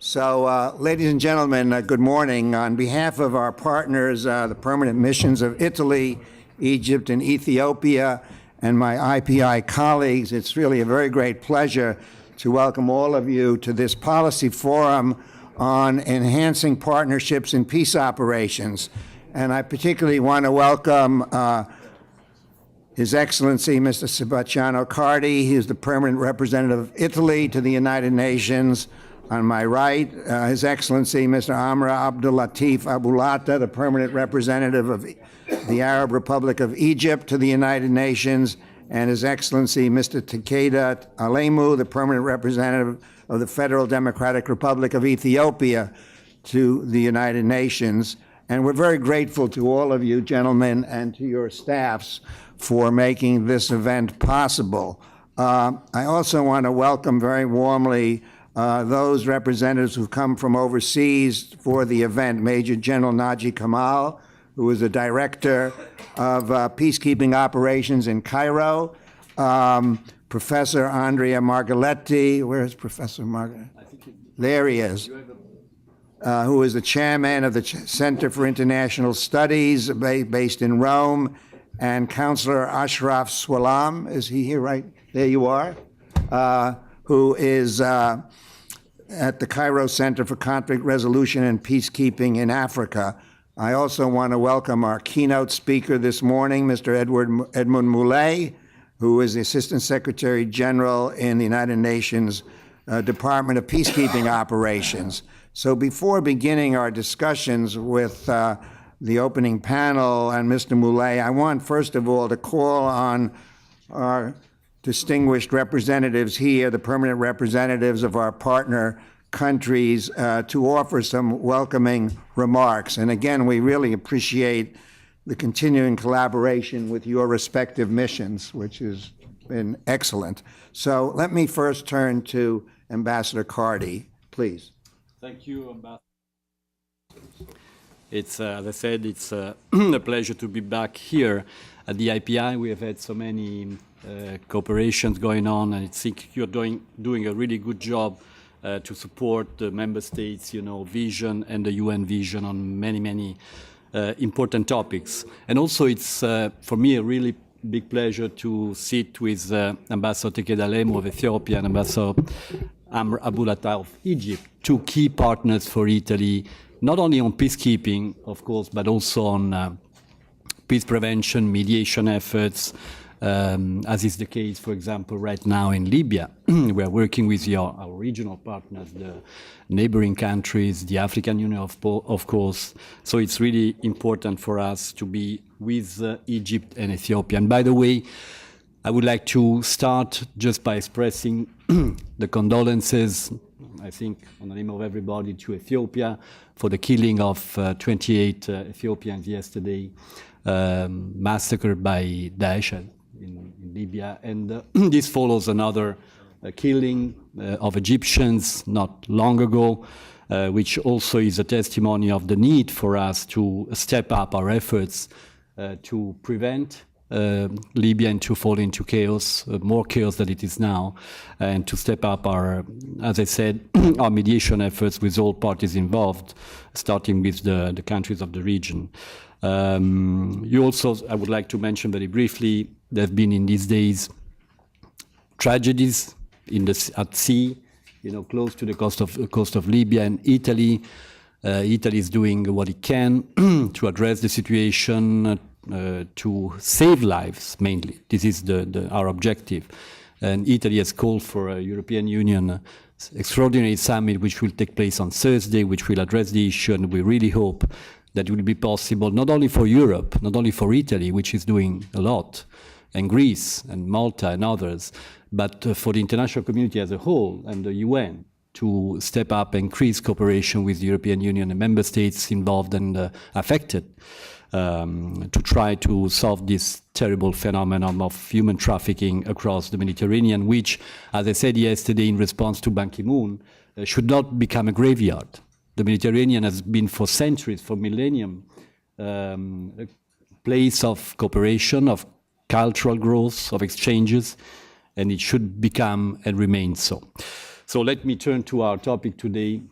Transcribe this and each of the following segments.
Ladies and gentlemen, good morning. On behalf of our partners, the permanent missions of Italy, Egypt, and Ethiopia, and my IPI colleagues, it's really a very great pleasure to welcome all of you to this policy forum on enhancing partnerships in peace operations. And I particularly want to welcome His Excellency, Mr. Sebastiano Cardi. He is the permanent representative of Italy to the United Nations. On my right, His Excellency, Mr. Amra Abdulatif Abulata, the permanent representative of the Arab Republic of Egypt to the United Nations, and His Excellency, Mr. Takeda Alemu, the permanent representative of the Federal Democratic Republic of Ethiopia to the United Nations. And we're very grateful to all of you, gentlemen, and to your staffs for making this event possible. I also want to welcome very warmly those representatives who come from overseas for the event. Major General Naji Kamal, who is the director of peacekeeping operations in Cairo. Professor Andrea Margaletti, where is Professor Margaletti? There he is. Who is the chairman of the Center for International Studies based in Rome, and Counselor Ashraf Swalam, is he here, right? There you are, who is at the Cairo Center for Conflict Resolution and Peacekeeping in Africa. I also want to welcome our keynote speaker this morning, Mr. Edmund Moulet, who is the Assistant Secretary General in the United Nations Department of Peacekeeping Operations. So before beginning our discussions with the opening panel and Mr. Moulet, I want first of all to call on our distinguished representatives here, the permanent representatives of our partner countries, to offer some welcoming remarks. And again, we really appreciate the continuing collaboration with your respective missions, which has been excellent. So let me first turn to Ambassador Cardi, please. Thank you, Ambassador. It's, as I said, it's a pleasure to be back here at the IPI. We have had so many cooperations going on, and I think you're doing a really good job to support the member states, vision and the UN vision on many important topics. And also it's, for me, a really big pleasure to sit with Ambassador Takeda Alemu of Ethiopia and Ambassador Amr Abulata of Egypt, two key partners for Italy, not only on peacekeeping, of course, but also on peace prevention, mediation efforts, as is the case, for example, right now in Libya. We are working with our regional partners, the neighboring countries, the African Union, of course. So it's really important for us to be with Egypt and Ethiopia. And by the way, I would like to start just by expressing the condolences, I think, on the name of everybody, to Ethiopia for the killing of 28 Ethiopians yesterday, massacred by Daesh in Libya. And this follows another killing of Egyptians not long ago, which also is a testimony of the need for us to step up our efforts to prevent Libya and to fall into chaos, more chaos than it is now, and to step up our, as I said, our mediation efforts with all parties involved, starting with the countries of the region. You also, I would like to mention very briefly, there have been in these days tragedies at sea, close to the coast of Libya and Italy. Italy is doing what it can to address the situation, to save lives, mainly. This is our objective. And Italy has called for a European Union extraordinary summit, which will take place on Thursday, which will address the issue, and we really hope that it will be possible, not only for Europe, not only for Italy, which is doing a lot, and Greece and Malta and others, but for the international community as a whole and the UN to step up and increase cooperation with the European Union and member states involved and affected to try to solve this terrible phenomenon of human trafficking across the Mediterranean, which, as I said yesterday in response to Ban Ki-moon, should not become a graveyard. The Mediterranean has been for centuries, for millennium, a place of cooperation, of cultural growth, of exchanges, and it should become and remain so. So let me turn to our topic today,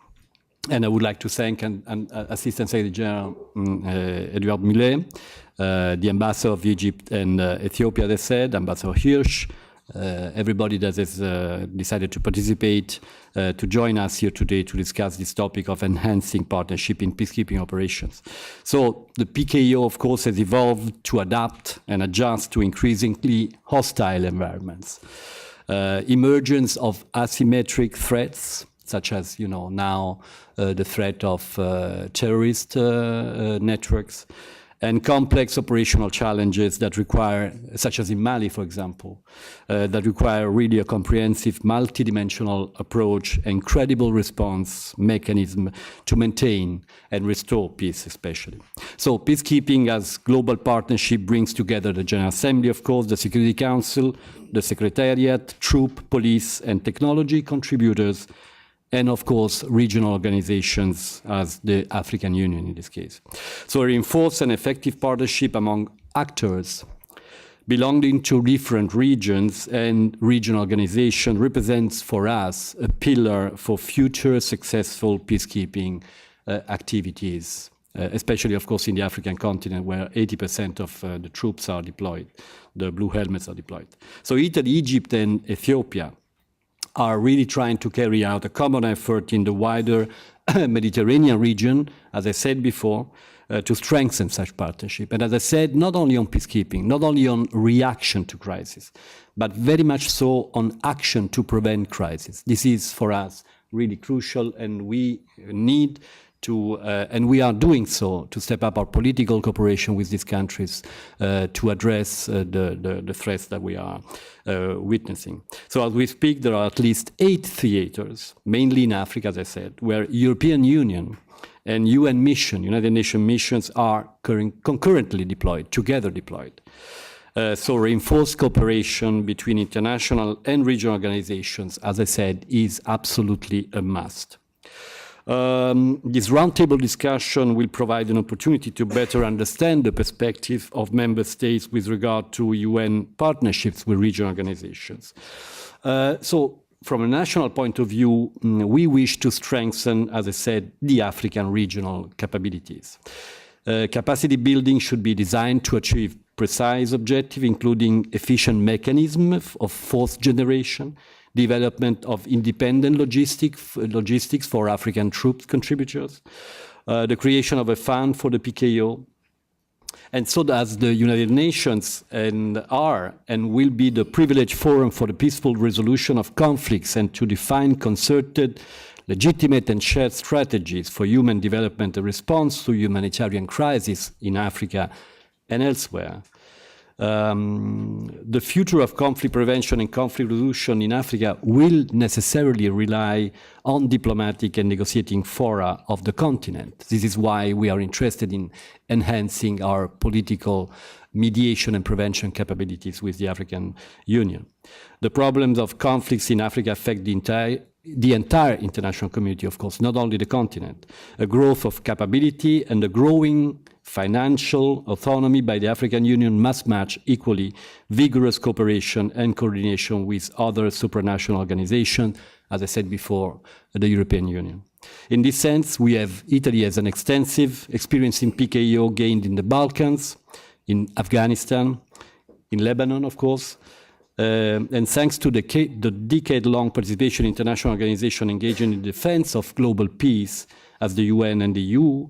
And I would like to thank Assistant Secretary General Edouard Millet, the ambassador of Egypt and Ethiopia, they said, Ambassador Hirsch, everybody that has decided to participate, to join us here today to discuss this topic of enhancing partnership in peacekeeping operations. So the PKO, of course, has evolved to adapt and adjust to increasingly hostile environments. Emergence of asymmetric threats, such as, now the threat of terrorist networks, and complex operational challenges that require, such as in Mali, for example, that require really a comprehensive, multidimensional approach and credible response mechanism to maintain and restore peace, especially. So peacekeeping as global partnership brings together the General Assembly, of course, the Security Council, the Secretariat, troop, police, and technology contributors, and of course, regional organizations as the African Union in this case. So a reinforced and effective partnership among actors belonging to different regions and regional organizations represents for us a pillar for future successful peacekeeping activities, especially, of course, in the African continent where 80% of the troops are deployed, the blue helmets are deployed. So Italy, Egypt, and Ethiopia are really trying to carry out a common effort in the wider Mediterranean region, as I said before, to strengthen such partnership. And as I said, not only on peacekeeping, not only on reaction to crisis, but very much so on action to prevent crisis. This is for us really crucial, and we need to, and we are doing so, to step up our political cooperation with these countries to address the threats that we are witnessing. So as we speak, there are at least 8 theaters, mainly in Africa, as I said, where European Union and UN mission, United Nations missions are concurrently deployed, together deployed. So reinforced cooperation between international and regional organizations, as I said, is absolutely a must. This roundtable discussion will provide an opportunity to better understand the perspective of member states with regard to UN partnerships with regional organizations. So from a national point of view, we wish to strengthen, as I said, the African regional capabilities. Capacity building should be designed to achieve precise objectives, including efficient mechanism of fourth generation, development of independent logistics for African troops contributors, the creation of a fund for the PKO, and so as the United Nations are and will be the privileged forum for the peaceful resolution of conflicts and to define concerted, legitimate and shared strategies for human development and response to humanitarian crises in Africa and elsewhere. The future of conflict prevention and conflict resolution in Africa will necessarily rely on diplomatic and negotiating fora of the continent. This is why we are interested in enhancing our political mediation and prevention capabilities with the African Union. The problems of conflicts in Africa affect the entire international community, of course, not only the continent. A growth of capability and a growing financial autonomy by the African Union must match equally vigorous cooperation and coordination with other supranational organizations, as I said before, the European Union. In this sense, Italy has an extensive experience in PKO gained in the Balkans, in Afghanistan, in Lebanon, of course, and thanks to the decade-long participation in international organizations engaging in the defense of global peace, as the UN and the EU,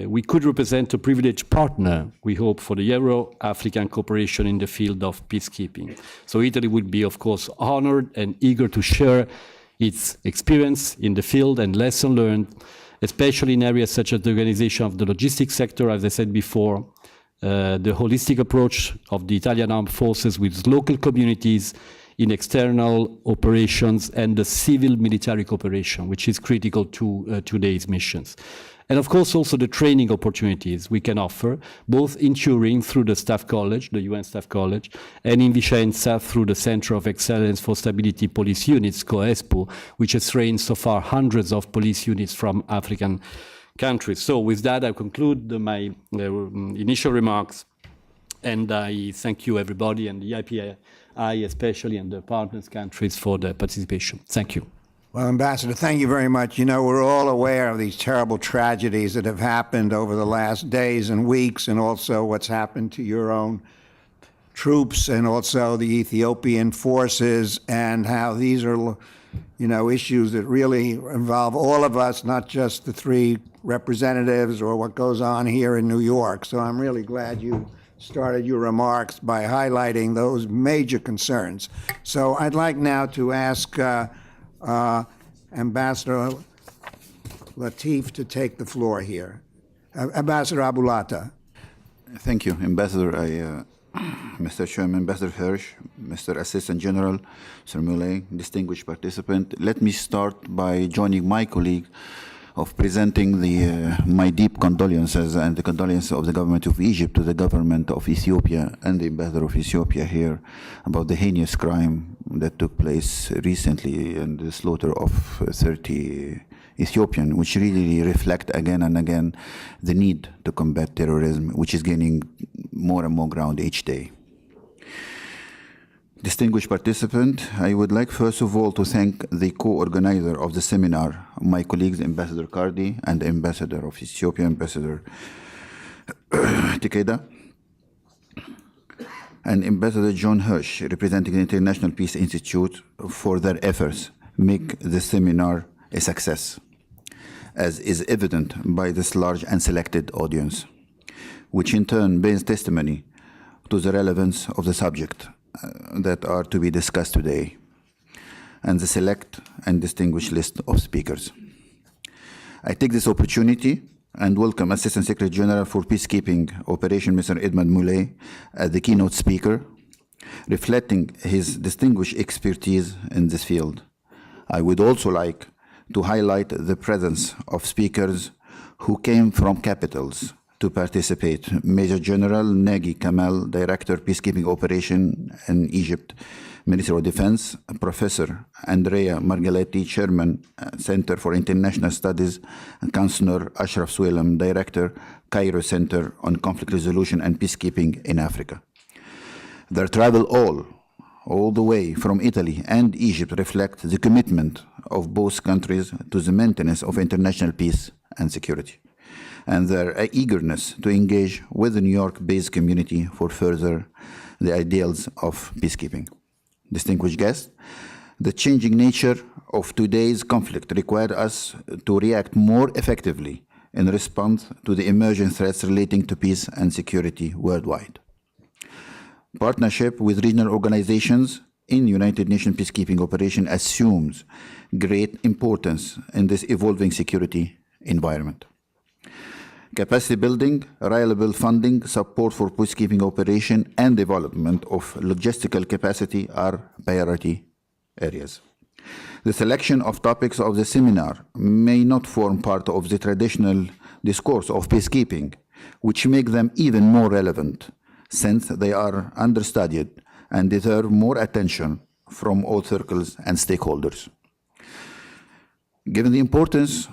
we could represent a privileged partner, we hope, for the Euro-African cooperation in the field of peacekeeping. So Italy would be, of course, honored and eager to share its experience in the field and lesson learned, especially in areas such as the organization of the logistics sector, as I said before, the holistic approach of the Italian armed forces with local communities in external operations, and the civil-military cooperation, which is critical to today's missions. And of course, also the training opportunities we can offer, both in Turin through the Staff College, the UN Staff College, and in Vicenza through the Center of Excellence for Stability Police Units, COESPO, which has trained so far hundreds of police units from African countries. So with that, I conclude my initial remarks, and I thank you, everybody, and the IPI especially, and the partners countries for the participation. Thank you. Well, Ambassador, thank you very much. You know, we're all aware of these terrible tragedies that have happened over the last days and weeks, and also what's happened to your own troops and also the Ethiopian forces, and how these are, you know, issues that really involve all of us, not just the three representatives or what goes on here in New York. So I'm really glad you started your remarks by highlighting those major concerns. So I'd like now to ask Ambassador Latif to take the floor here. Ambassador Abulata. Thank you, Ambassador. Mr. Chairman, Ambassador Hirsch, Mr. Assistant General, Sir Muley, distinguished participant. Let me start by joining my colleague of presenting my deep condolences and the condolences of the government of Egypt to the government of Ethiopia and the ambassador of Ethiopia here about the heinous crime that took place recently and the slaughter of 30 Ethiopians, which really reflect again and again the need to combat terrorism, which is gaining more and more ground each day. Distinguished participant, I would like first of all to thank the co-organizer of the seminar, my colleagues Ambassador Kardi and Ambassador of Ethiopia, Ambassador Tikeda, and Ambassador John Hirsch, representing the International Peace Institute, for their efforts make the seminar a success, as is evident by this large and selected audience, which in turn bears testimony to the relevance of the subject that are to be discussed today, and the select and distinguished list of speakers. I take this opportunity and welcome Assistant Secretary General for Peacekeeping Operation, Mr. Edmund Muley, as the keynote speaker, reflecting his distinguished expertise in this field. I would also like to highlight the presence of speakers who came from capitals to participate. Major General Nagi Kamal, Director Peacekeeping Operation in Egypt, Minister of Defense, Professor Andrea Margaletti, Chairman, Center for International Studies, and Councillor Ashraf Suelam, Director, Cairo Center on Conflict Resolution and Peacekeeping in Africa. Their travel all the way from Italy and Egypt reflect the commitment of both countries to the maintenance of international peace and security, and their eagerness to engage with the New York-based community for further the ideals of peacekeeping. Distinguished guests, the changing nature of today's conflict required us to react more effectively in response to the emerging threats relating to peace and security worldwide. Partnership with regional organizations in United Nations peacekeeping operation assumes great importance in this evolving security environment. Capacity building, reliable funding, support for peacekeeping operation, and development of logistical capacity are priority areas. The selection of topics of the seminar may not form part of the traditional discourse of peacekeeping, which make them even more relevant since they are understudied and deserve more attention from all circles and stakeholders. Given the importance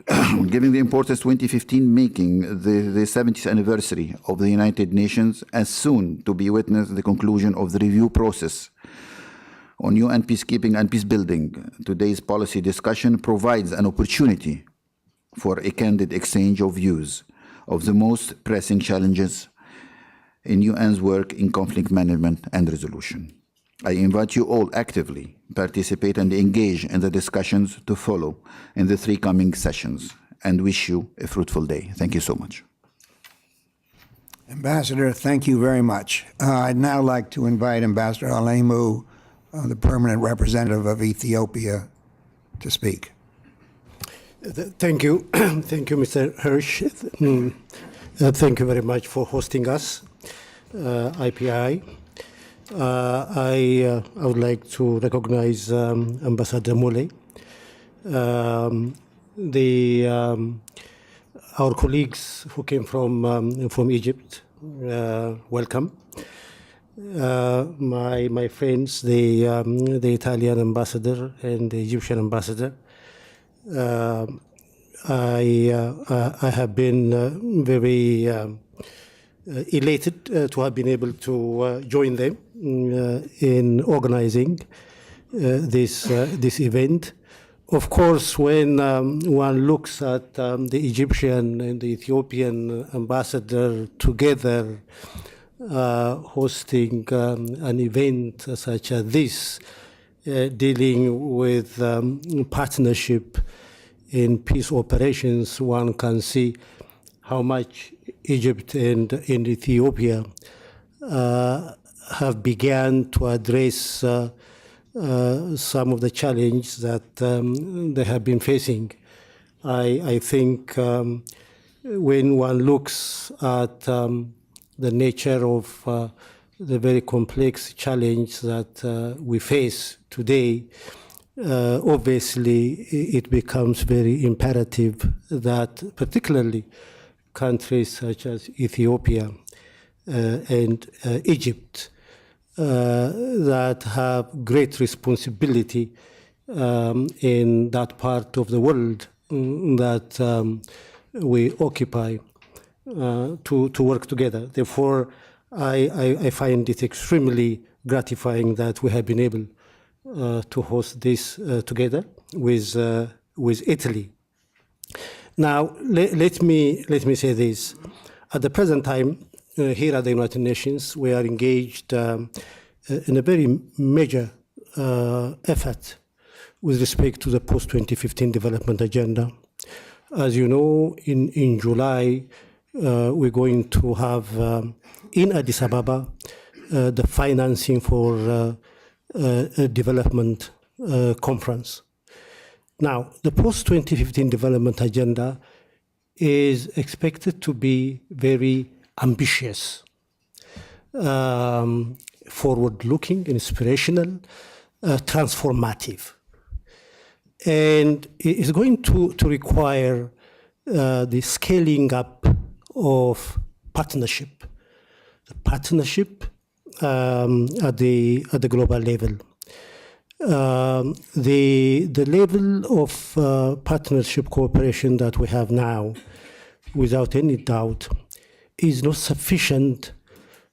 2015 making the 70th anniversary of the United Nations, and soon to be witnessed the conclusion of the review process on UN peacekeeping and peace building, today's policy discussion provides an opportunity for a candid exchange of views of the most pressing challenges in UN's work in conflict management and resolution. I invite you all actively participate and engage in the discussions to follow in the 3 coming sessions, and wish you a fruitful day. Thank you so much. Ambassador, thank you very much. I'd now like to invite Ambassador Alemu, the permanent representative of Ethiopia, to speak. Thank you. Thank you, Mr. Hirsch. Thank you very much for hosting us, IPI. I would like to recognize Ambassador Muley. Our colleagues who came from Egypt, welcome. My friends, the Italian ambassador and the Egyptian ambassador. I have been very elated to have been able to join them in organizing this event. Of course, when one looks at the Egyptian and the Ethiopian ambassador together hosting an event such as this, dealing with partnership in peace operations, one can see how much Egypt and Ethiopia have begun to address some of the challenges that they have been facing. I think when one looks at the nature of the very complex challenge that we face today, obviously it becomes very imperative that particularly countries such as Ethiopia and Egypt that have great responsibility in that part of the world that we occupy to work together. Therefore, I find it extremely gratifying that we have been able to host this together with Italy. Now, let me say this. At the present time, here at the United Nations, we are engaged in a very major effort with respect to the post-2015 development agenda. As you know, in July, we're going to have in Addis Ababa the financing for a development conference. Now, the post-2015 development agenda is expected to be very ambitious, forward-looking, inspirational, transformative. And it is going to require the scaling up of partnership, the partnership at the global level. The level of partnership cooperation that we have now, without any doubt, is not sufficient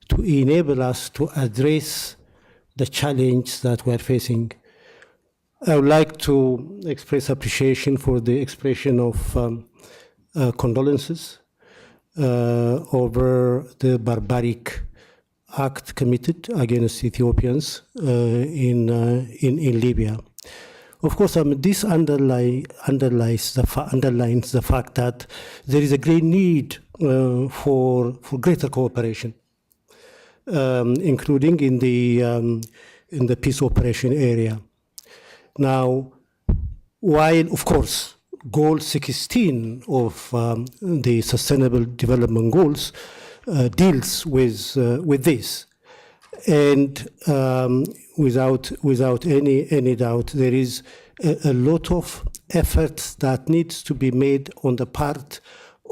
to enable us to address the challenge that we're facing. I would like to express appreciation for the expression of condolences over the barbaric act committed against Ethiopians in Libya. Of course, this underlines the fact that there is a great need for greater cooperation, including in the peace operation area. Now, while of course Goal 16 of the Sustainable Development Goals deals with this, and without any doubt, there is a lot of effort that needs to be made on the part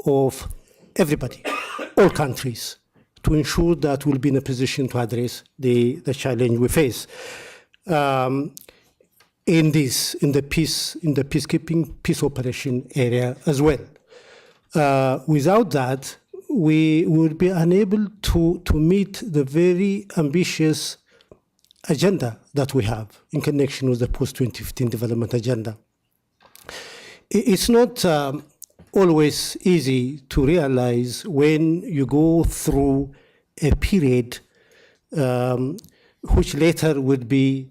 of everybody, all countries, to ensure that we'll be in a position to address the challenge we face. In the peacekeeping, peace operation area as well. Without that, we would be unable to meet the very ambitious agenda that we have in connection with the post-2015 development agenda. It's not always easy to realize when you go through a period which later would be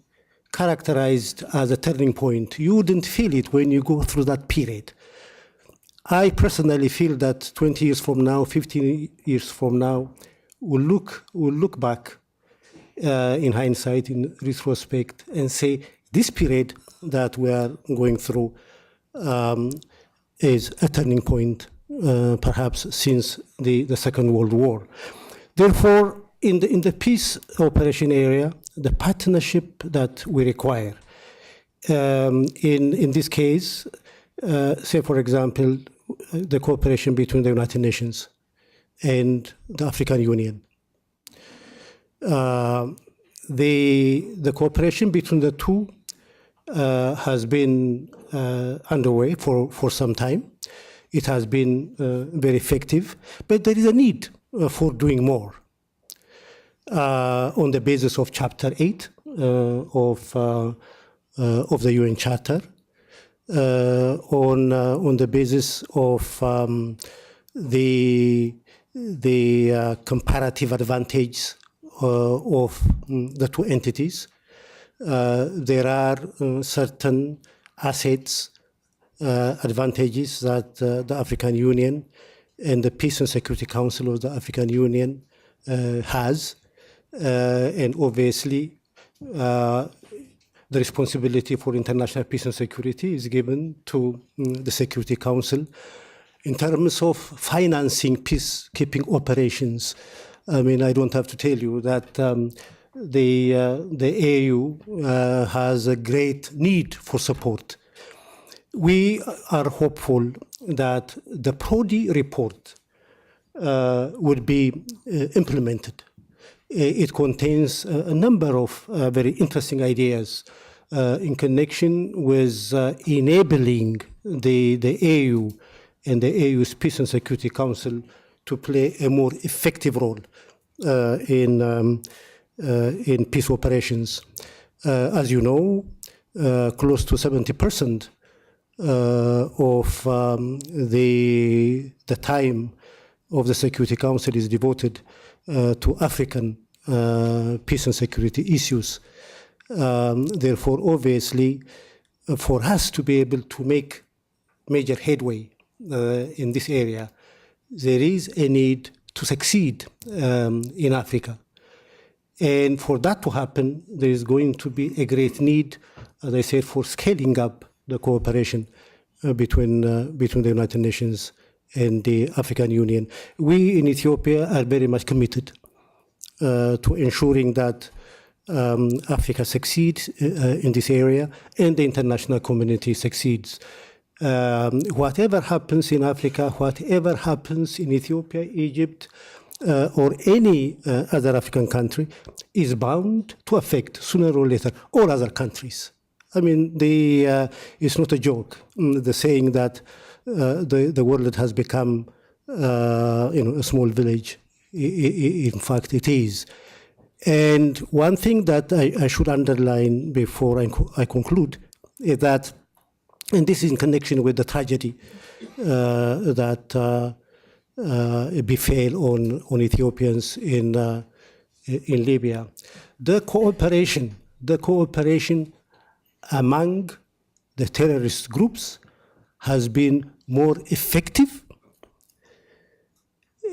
characterized as a turning point. You wouldn't feel it when you go through that period. I personally feel that 20 years from now, 15 years from now, we'll look back in hindsight, in retrospect, and say this period that we are going through is a turning point, perhaps since the Second World War. Therefore, in the peace operation area, the partnership that we require, in this case, say for example, the cooperation between the United Nations and the African Union. The cooperation between the two has been underway for some time. It has been very effective, but there is a need for doing more. On the basis of Chapter 8 of of the UN Charter on the basis of the comparative advantage of the two entities. There are certain assets, advantages that the African Union and the Peace and Security Council of the African Union has, and obviously the responsibility for international peace and security is given to the Security Council. In terms of financing peacekeeping operations, I mean, I don't have to tell you that the AU has a great need for support. We are hopeful that the Prodi report would be implemented. It contains a number of very interesting ideas in connection with enabling the AU and the AU's Peace and Security Council to play a more effective role in peace operations. As you know, close to 70% of the time of the Security Council is devoted to African peace and security issues. Therefore, obviously, for us to be able to make major headway in this area, there is a need to succeed in Africa. And for that to happen, there is going to be a great need, as I said, for scaling up the cooperation between the United Nations and the African Union. We in Ethiopia are very much committed to ensuring that Africa succeeds in this area and the international community succeeds. Whatever happens in Africa, whatever happens in Ethiopia, Egypt, or any other African country is bound to affect sooner or later all other countries. I mean, it's not a joke, the saying that the world has become a small village. In fact, it is. And one thing that I should underline before I conclude is that, and this is in connection with the tragedy that befell on Ethiopians in Libya, the cooperation among the terrorist groups has been more effective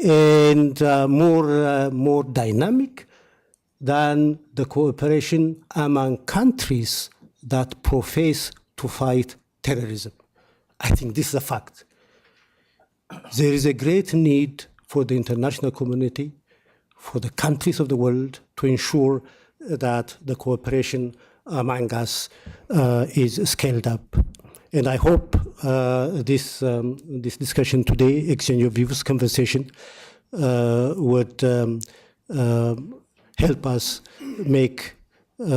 and more dynamic than the cooperation among countries that profess to fight terrorism. I think this is a fact. There is a great need for the international community, for the countries of the world, to ensure that the cooperation among us is scaled up. And I hope this discussion today, exchange of views, conversation, would help us make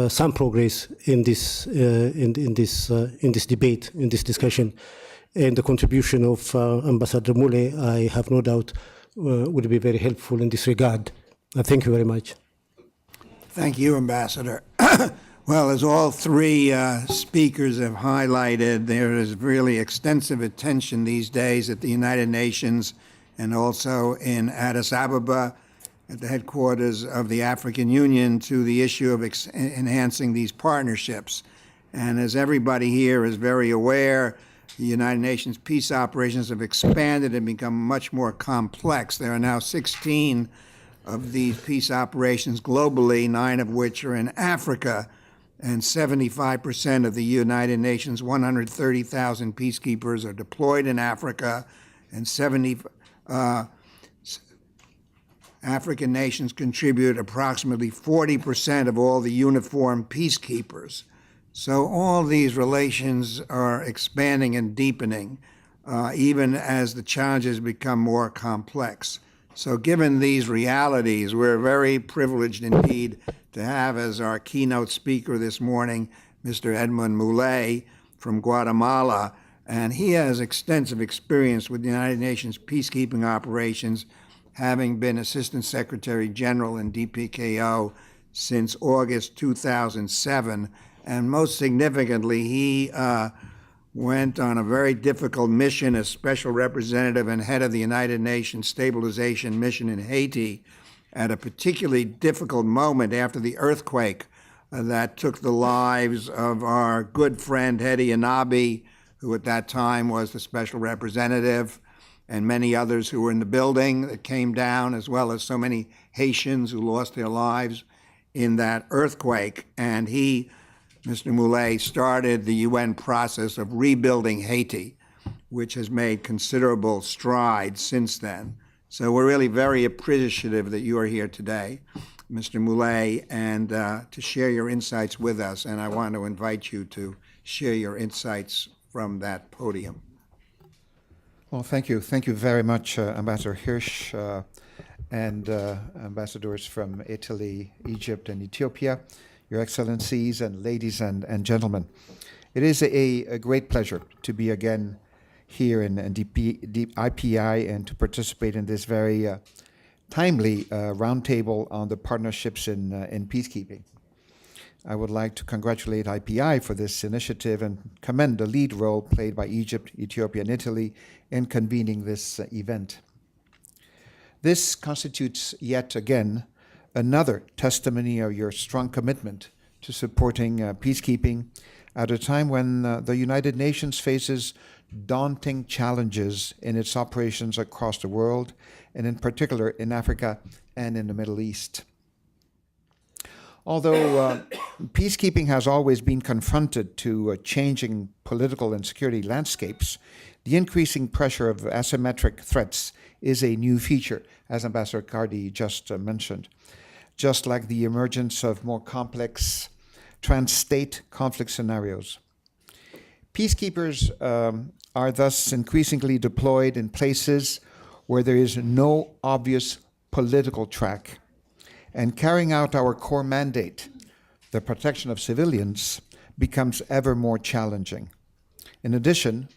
some progress in this debate, in this discussion. And the contribution of Ambassador Mule, I have no doubt, would be very helpful in this regard. Thank you very much. Thank you, Ambassador. Well, as all three speakers have highlighted, there is really extensive attention these days at the United Nations and also in Addis Ababa at the headquarters of the African Union to the issue of enhancing these partnerships. And as everybody here is very aware, the United Nations peace operations have expanded and become much more complex. There are now 16 of these peace operations globally, 9 of which are in Africa, and 75% of the United Nations 130,000 peacekeepers are deployed in Africa, and African nations contribute approximately 40% of all the uniformed peacekeepers. So all these relations are expanding and deepening, even as the challenges become more complex. So given these realities, we're very privileged indeed to have as our keynote speaker this morning, Mr. Edmund Mule from Guatemala. And he has extensive experience with the United Nations peacekeeping operations, having been Assistant Secretary General in DPKO since August 2007, and most significantly, he went on a very difficult mission as special representative and head of the United Nations Stabilization Mission in Haiti at a particularly difficult moment after the earthquake that took the lives of our good friend Hedi Anabi, who at that time was the special representative, and many others who were in the building that came down, as well as so many Haitians who lost their lives in that earthquake. And he, Mr. Moulet, started the UN process of rebuilding Haiti, which has made considerable strides since then. So we're really very appreciative that you are here today, Mr. Moulet, and to share your insights with us. And I want to invite you to share your insights from that podium. Well, thank you. Thank you very much, Ambassador Hirsch and ambassadors from Italy, Egypt, and Ethiopia, Your Excellencies and ladies and gentlemen. It is a great pleasure to be again here in IPI and to participate in this very timely roundtable on the partnerships in peacekeeping. I would like to congratulate IPI for this initiative and commend the lead role played by Egypt, Ethiopia, and Italy in convening this event. This constitutes yet again another testimony of your strong commitment to supporting peacekeeping at a time when the United Nations faces daunting challenges in its operations across the world, and in particular in Africa and in the Middle East. Although peacekeeping has always been confronted to changing political and security landscapes, the increasing pressure of asymmetric threats is a new feature, as Ambassador Cardi just mentioned, just like the emergence of more complex trans-state conflict scenarios. Peacekeepers are thus increasingly deployed in places where there is no obvious political track, and carrying out our core mandate, the protection of civilians, becomes ever more challenging. In addition,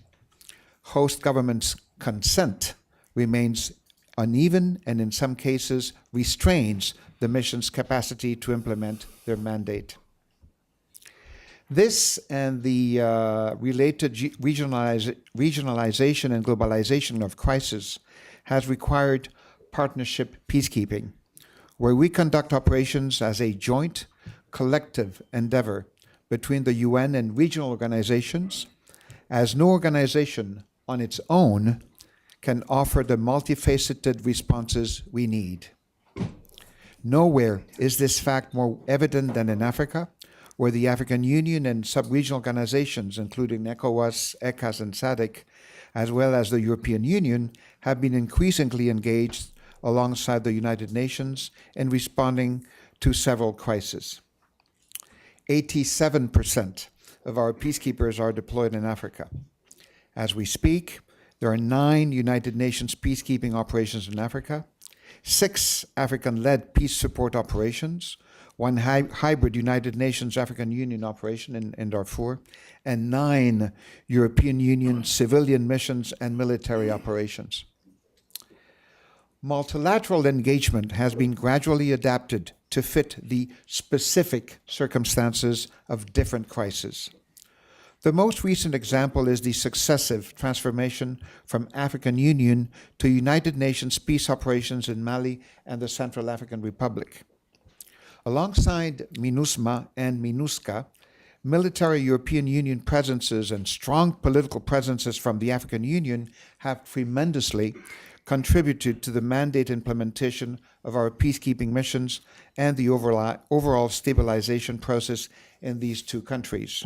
host governments' consent remains uneven and in some cases restrains the mission's capacity to implement their mandate. This and the related regionalization and globalization of crisis has required partnership peacekeeping, where we conduct operations as a joint, collective endeavor between the UN and regional organizations, as no organization on its own can offer the multifaceted responses we need. Nowhere is this fact more evident than in Africa, where the African Union and sub-regional organizations, including ECOWAS, ECAS, and SADC, as well as the European Union, have been increasingly engaged alongside the United Nations in responding to several crises. 87% of our peacekeepers are deployed in Africa. As we speak, there are 9 United Nations peacekeeping operations in Africa, 6 African-led peace support operations, 1 hybrid United Nations African Union operation in Darfur, and 9 European Union civilian missions and military operations. Multilateral engagement has been gradually adapted to fit the specific circumstances of different crises. The most recent example is the successive transformation from African Union to United Nations peace operations in Mali and the Central African Republic. Alongside MINUSMA and MINUSCA, military European Union presences and strong political presences from the African Union have tremendously contributed to the mandate implementation of our peacekeeping missions and the overall stabilization process in these 2 countries.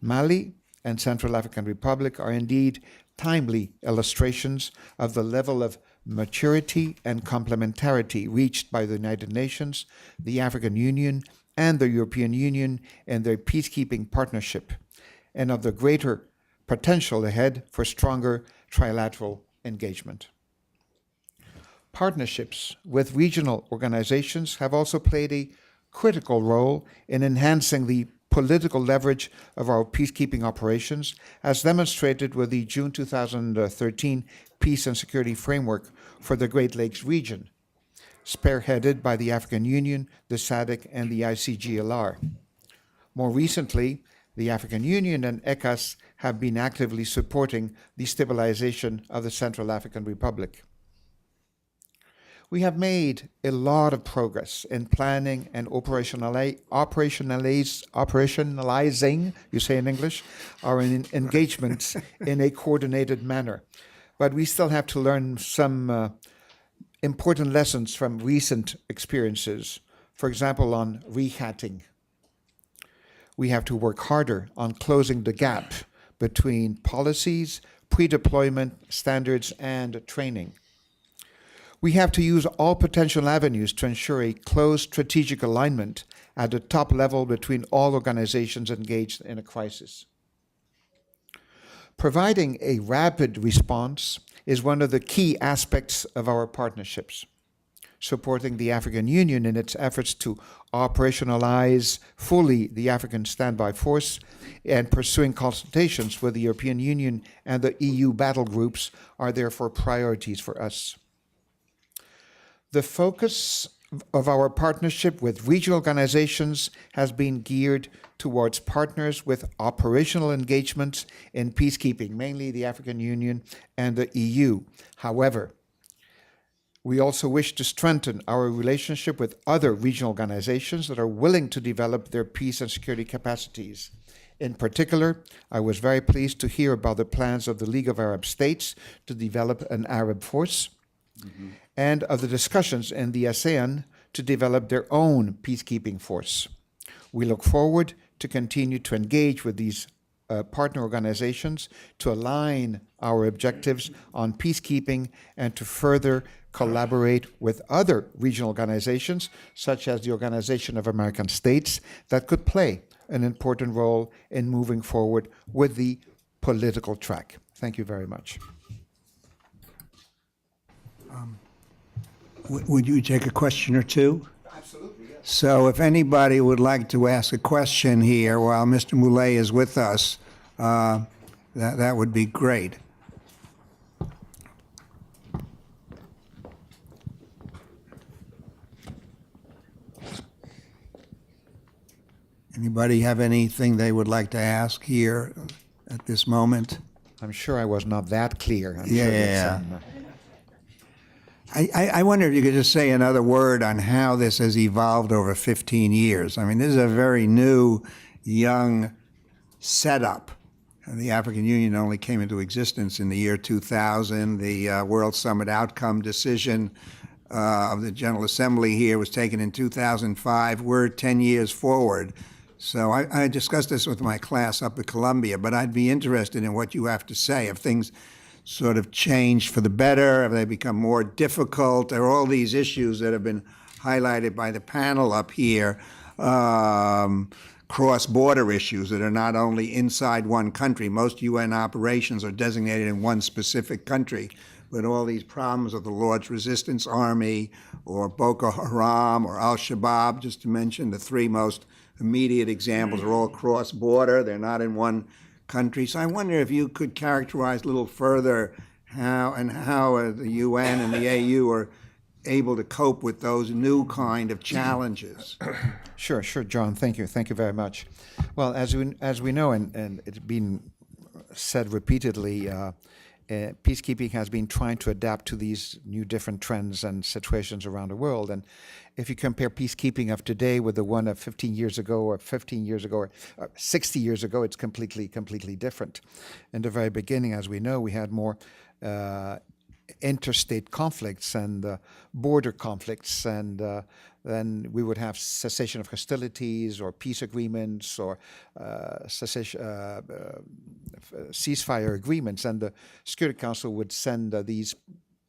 Mali and Central African Republic are indeed timely illustrations of the level of maturity and complementarity reached by the United Nations, the African Union, and the European Union in their peacekeeping partnership, and of the greater potential ahead for stronger trilateral engagement. Partnerships with regional organizations have also played a critical role in enhancing the political leverage of our peacekeeping operations, as demonstrated with the June 2013 Peace and Security Framework for the Great Lakes region, spearheaded by the African Union, the SADC, and the ICGLR. More recently, the African Union and ECAS have been actively supporting the stabilization of the Central African Republic. We have made a lot of progress in planning and operationalizing, you say in English, our engagements in a coordinated manner. But we still have to learn some important lessons from recent experiences. For example, on rehatting. We have to work harder on closing the gap between policies, pre-deployment standards, and training. We have to use all potential avenues to ensure a close strategic alignment at the top level between all organizations engaged in a crisis. Providing a rapid response is one of the key aspects of our partnerships. Supporting the African Union in its efforts to operationalize fully the African Standby Force and pursuing consultations with the European Union and the EU battle groups are therefore priorities for us. The focus of our partnership with regional organizations has been geared towards partners with operational engagements in peacekeeping, mainly the African Union and the EU. However, we also wish to strengthen our relationship with other regional organizations that are willing to develop their peace and security capacities. In particular, I was very pleased to hear about the plans of the League of Arab States to develop an Arab force, and of the discussions in the ASEAN to develop their own peacekeeping force. We look forward to continue to engage with these partner organizations to align our objectives on peacekeeping and to further collaborate with other regional organizations, such as the Organization of American States, that could play an important role in moving forward with the political track. Thank you very much. Would you take a question or two? Absolutely, yes. So if anybody would like to ask a question here while Mr. Moulet is with us, that would be great. Anybody have anything they would like to ask here at this moment? I'm sure I was not that clear. I'm Yeah, sure yeah, that's, I wonder if you could just say another word on how this has evolved over 15 years. I mean, this is a very new, young setup. The African Union only came into existence in the year 2000. The World Summit outcome decision of the General Assembly here was taken in 2005. We're 10 years forward. So I discussed this with my class up at Columbia, but I'd be interested in what you have to say. If things sort of changed for the better, have they become more difficult? There are all these issues that have been highlighted by the panel up here, cross-border issues that are not only inside one country. Most UN operations are designated in one specific country, but all these problems of the Lord's Resistance Army or Boko Haram or Al-Shabaab, just to mention the three most immediate examples, are all cross-border. They're not in one country. So I wonder if you could characterize a little further how the UN and the AU are able to cope with those new kind of challenges. Sure, John. Thank you very much. Well, as we know, and it's been said repeatedly, peacekeeping has been trying to adapt to these new different trends and situations around the world. And if you compare peacekeeping of today with the one of 15 years ago or 15 years ago or 60 years ago, it's completely different. In the very beginning, as we know, we had more interstate conflicts and border conflicts, and then we would have cessation of hostilities or peace agreements or ceasefire agreements, and the Security Council would send these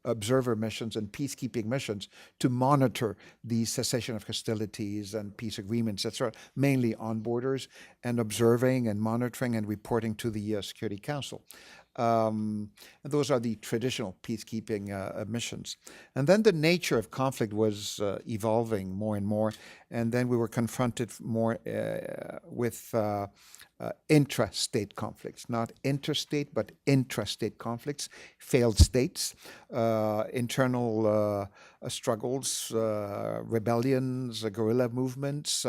observer missions and peacekeeping missions to monitor the cessation of hostilities and peace agreements, etc., mainly on borders, and observing and monitoring and reporting to the Security Council. And those are the traditional peacekeeping missions. And then the nature of conflict was evolving more and more, and then we were confronted more with intrastate conflicts, not interstate, but intrastate conflicts, failed states, internal struggles, rebellions, guerrilla movements,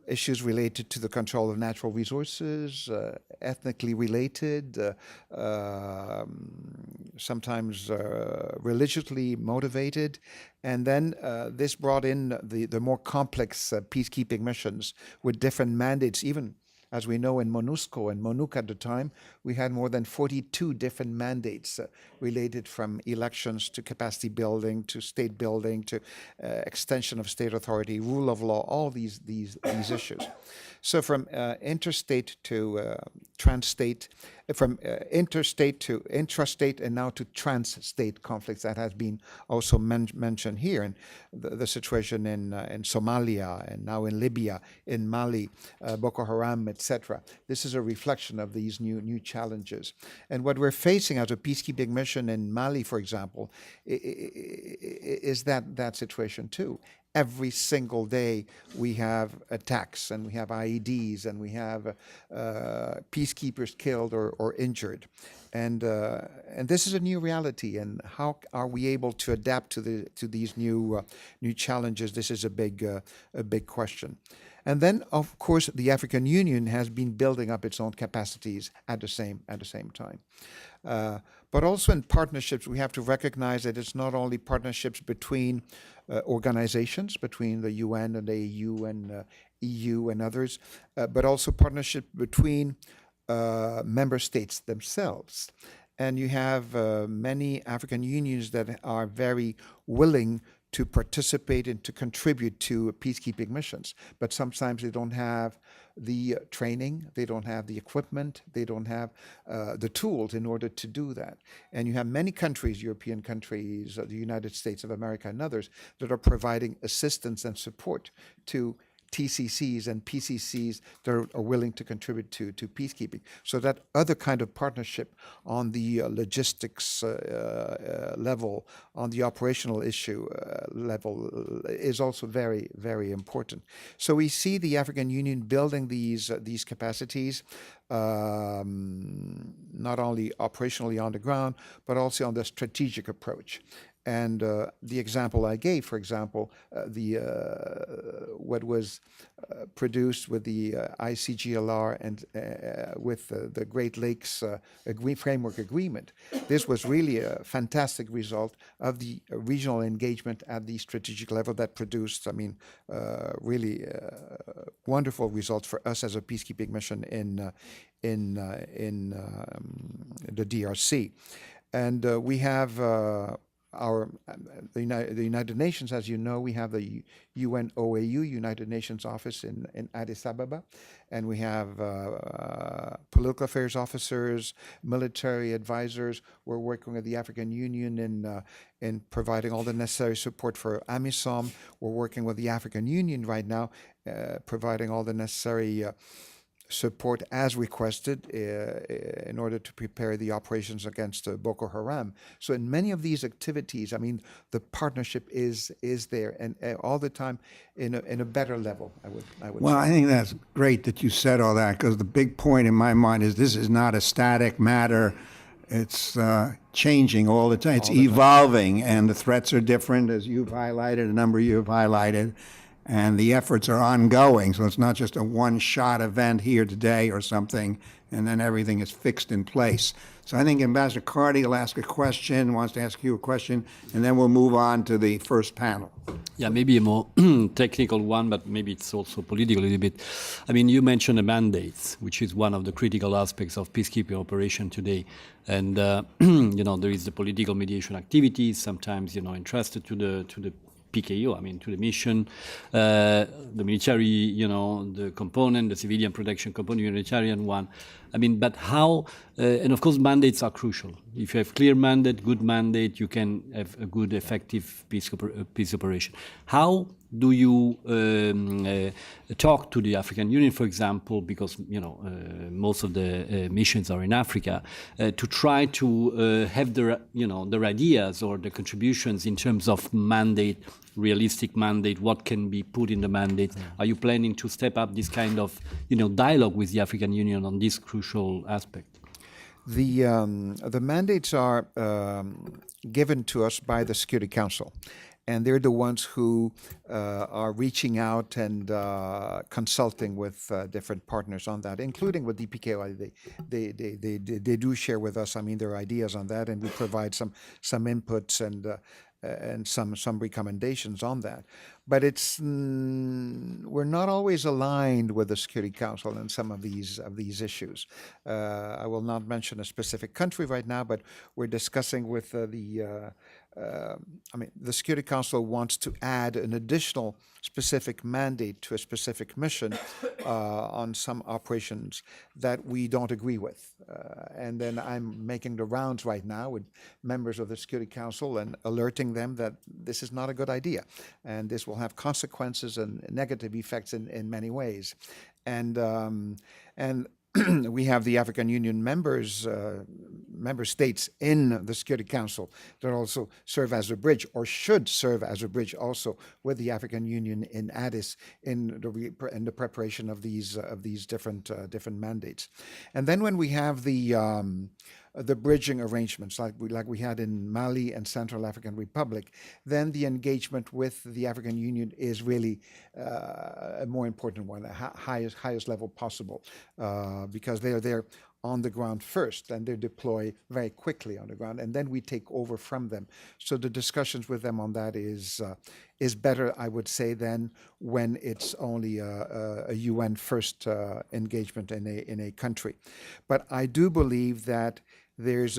issues related to the control of natural resources, ethnically related, sometimes religiously motivated. And then this brought in the more complex peacekeeping missions with different mandates. Even as we know in MONUSCO and MONUC at the time, we had more than 42 different mandates related from elections to capacity building to state building to extension of state authority, rule of law, all these issues. So from interstate to trans-state, from interstate to intrastate, and now to trans-state conflicts that has been also mentioned here, and the situation in Somalia, and now in Libya, in Mali, Boko Haram, etc. This is a reflection of these new challenges. And what we're facing as a peacekeeping mission in Mali, for example, is that situation too. Every single day we have attacks and we have IEDs and we have peacekeepers killed or injured. And this is a new reality. And how are we able to adapt to these new challenges? This is a big question. And then, of course, the African Union has been building up its own capacities at the same time. But also in partnerships, we have to recognize that it's not only partnerships between organizations, between the UN and the AU and EU and others, but also partnership between member states themselves. And you have many African unions that are very willing to participate and to contribute to peacekeeping missions. But sometimes they don't have the training, they don't have the equipment, they don't have the tools in order to do that. And you have many countries, European countries, the United States of America and others, that are providing assistance and support to TCCs and PCCs that are willing to contribute to peacekeeping. So that other kind of partnership on the logistics level, on the operational issue level is also very, very important. So we see the African Union building these capacities, not only operationally on the ground, but also on the strategic approach. And the example I gave, for example, what was produced with the ICGLR and with the Great Lakes Framework Agreement, this was really a fantastic result of the regional engagement at the strategic level that produced, really wonderful results for us as a peacekeeping mission in the DRC. And we have the United Nations, as you know, we have the UNOAU, United Nations Office in Addis Ababa, and we have political affairs officers, military advisors. We're working with the African Union in providing all the necessary support for AMISOM. We're working with the African Union right now, providing all the necessary support as requested in order to prepare the operations against Boko Haram. So in many of these activities, the partnership is there and all the time in a better level, I would Well, say. I think that's great that you said all that, because the big point in my mind is this is not a static matter. It's changing all the time. It's evolving, and the threats are different, as you've highlighted, a number of you have highlighted. And the efforts are ongoing, so it's not just a one-shot event here today or something, and then everything is fixed in place. So I think Ambassador Carty will ask a question, wants to ask you a question, and then we'll move on to the first panel. Yeah, maybe a more technical one, but maybe it's also political a little bit. You mentioned the mandates, which is one of the critical aspects of peacekeeping operation today. And, there is the political mediation activities, sometimes, entrusted to the PKU, to the mission, the military, the component, the civilian protection component, humanitarian one. But how, and of course mandates are crucial. If you have clear mandate, good mandate, you can have a good, effective peace operation. How do you talk to the African Union, for example, because, most of the missions are in Africa, to try to have their ideas or the contributions in terms of mandate, realistic mandate, what can be put in the mandate? Are you planning to step up this kind of, dialogue with the African Union on this crucial aspect? The mandates are given to us by the Security Council. and they're the ones who are reaching out and consulting with different partners on that, including with DPKI. They do share with us, I mean, their ideas on that, and we provide some inputs and some recommendations on that. But it's we're not always aligned with the Security Council in some of these issues. I will not mention a specific country right now, but we're discussing with the Security Council wants to add an additional specific mandate to a specific mission on some operations that we don't agree with. And then I'm making the rounds right now with members of the Security Council and alerting them that this is not a good idea. And this will have consequences and negative effects in many ways. And we have the African Union member states in the Security Council that also serve as a bridge, or should serve as a bridge also, with the African Union in Addis in the preparation of these different mandates. And then when we have the bridging arrangements like we had in Mali and Central African Republic, then the engagement with the African Union is really a more important one, the highest level possible, because they are there on the ground first, and they deploy very quickly on the ground, and then we take over from them. So the discussions with them on that is better, I would say, than when it's only a UN first engagement in a country. But I do believe that there's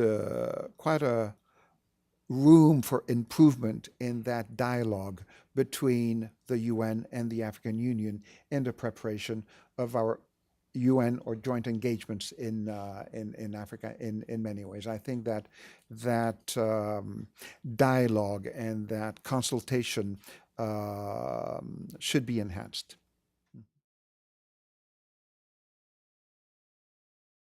quite a room for improvement in that dialogue between the UN and the African Union in the preparation of our UN or joint engagements in Africa in many ways. I think that dialogue and that consultation should be enhanced.